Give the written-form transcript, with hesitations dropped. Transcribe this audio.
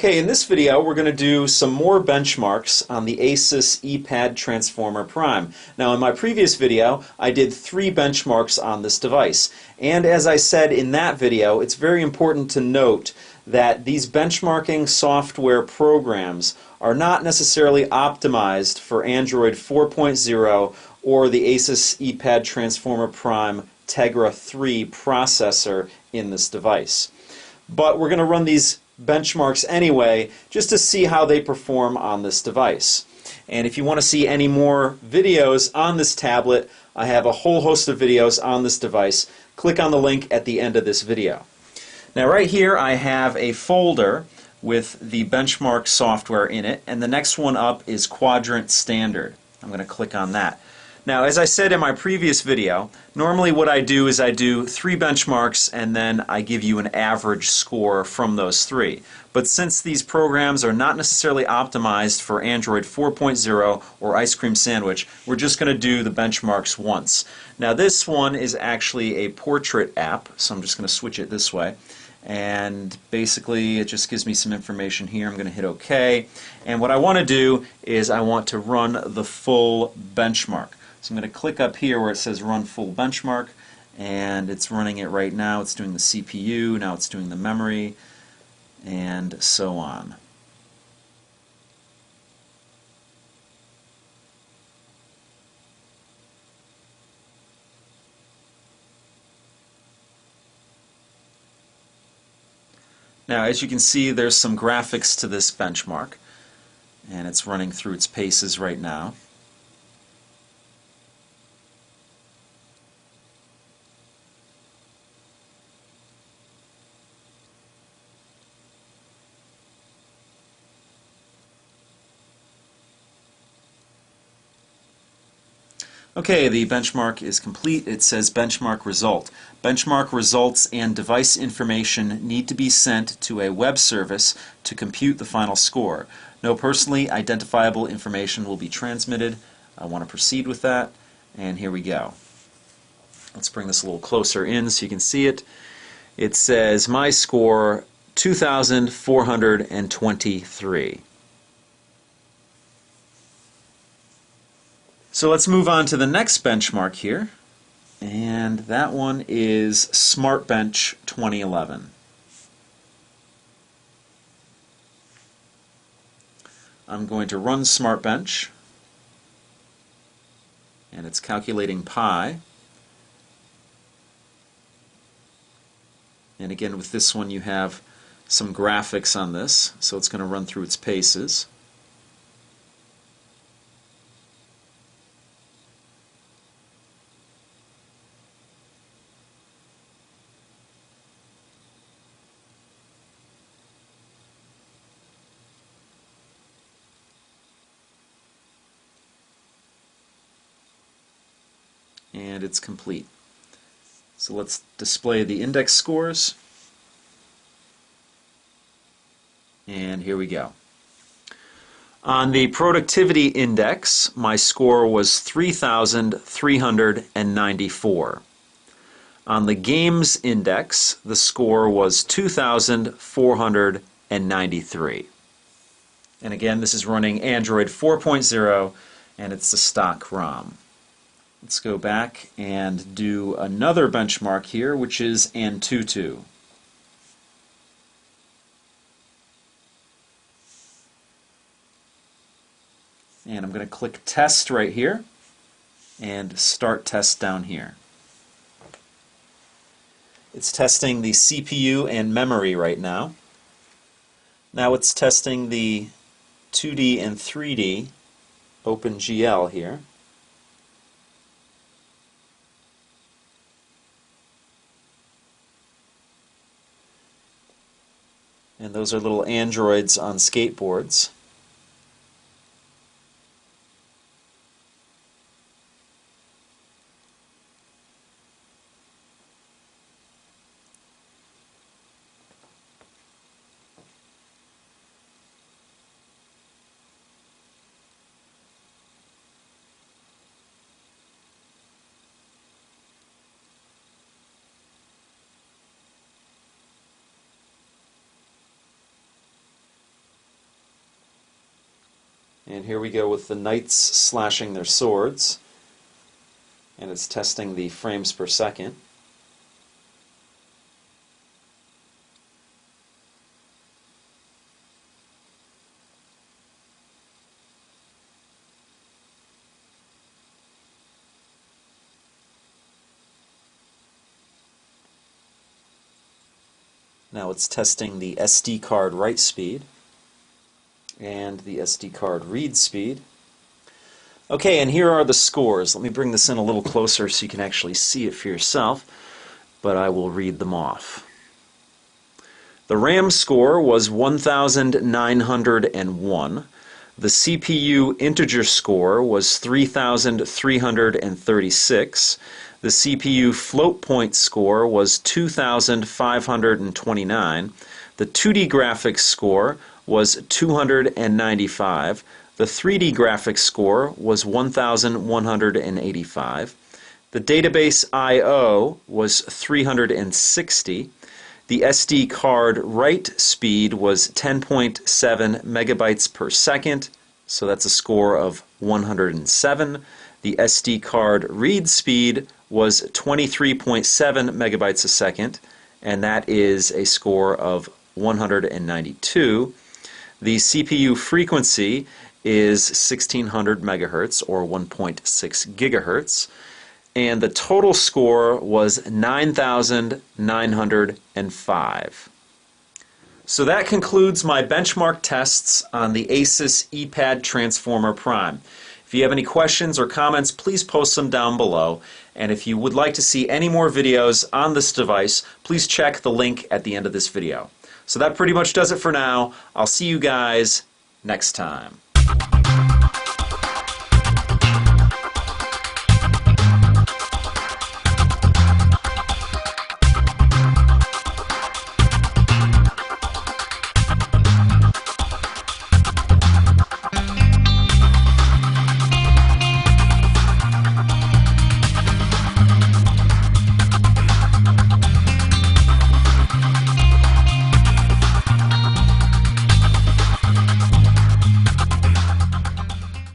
Okay, in this video we're going to do some more benchmarks on the ASUS ePad Transformer Prime. Now in my previous video I did 3 benchmarks on this device, and as I said in that video, it's very important to note that these benchmarking software programs are not necessarily optimized for Android 4.0 or the ASUS ePad Transformer Prime Tegra 3 processor in this device. But we're going to run these benchmarks anyway, just to see how they perform on this device. And if you want to see any more videos on this tablet, I have a whole host of videos on this device. Click on the link at the end of this video. Now right here I have a folder with the benchmark software in it, and the next one up is Quadrant Standard. I'm going to click on that. Now, as I said in my previous video, normally what I do is I do 3 benchmarks and then I give you an average score from those 3. But since these programs are not necessarily optimized for Android 4.0 or Ice Cream Sandwich, we're just going to do the benchmarks once. Now this one is actually a portrait app, so I'm just going to switch it this way. And basically it just gives me some information here. I'm going to hit OK. And what I want to do is I want to run the full benchmark. So I'm going to click up here where it says Run Full Benchmark, and it's running it right now. It's doing the CPU, now it's doing the memory, and so on. Now, as you can see, there's some graphics to this benchmark, and it's running through its paces right now. Okay, the benchmark is complete. It says benchmark result. Benchmark results and device information need to be sent to a web service to compute the final score. No personally identifiable information will be transmitted. I want to proceed with that, and here we go. Let's bring this a little closer in so you can see it. It says my score 2,423. So let's move on to the next benchmark here, and that one is Smartbench 2011. I'm going to run Smartbench, and it's calculating pi. And again, with this one you have some graphics on this, so it's going to run through its paces. And it's complete. So let's display the index scores. And here we go. On the productivity index, my score was 3,394. On the games index, the score was 2,493. And again, this is running Android 4.0, and it's the stock ROM. Let's go back and do another benchmark here, which is AnTuTu. And I'm going to click Test right here and Start Test down here. It's testing the CPU and memory right now. Now it's testing the 2D and 3D OpenGL here. And those are little androids on skateboards. And here we go with the knights slashing their swords, and it's testing the frames per second. Now it's testing the SD card write speed and the SD card read speed. Okay, and here are the scores. Let me bring this in a little closer so you can actually see it for yourself, but I will read them off. The RAM score was 1,901. The CPU integer score was 3,336. The CPU float point score was 2,529. The 2D graphics score was 295. The 3D graphics score was 1,185. The database I/O was 360. The SD card write speed was 10.7 megabytes per second, so that's a score of 107. The SD card read speed was 23.7 megabytes a second, and that is a score of 192. The CPU frequency is 1600 megahertz or 1.6 gigahertz, and the total score was 9,905. So that concludes my benchmark tests on the ASUS ePad Transformer Prime. If you have any questions or comments, please post them down below. And if you would like to see any more videos on this device, please check the link at the end of this video. So that pretty much does it for now. I'll see you guys next time.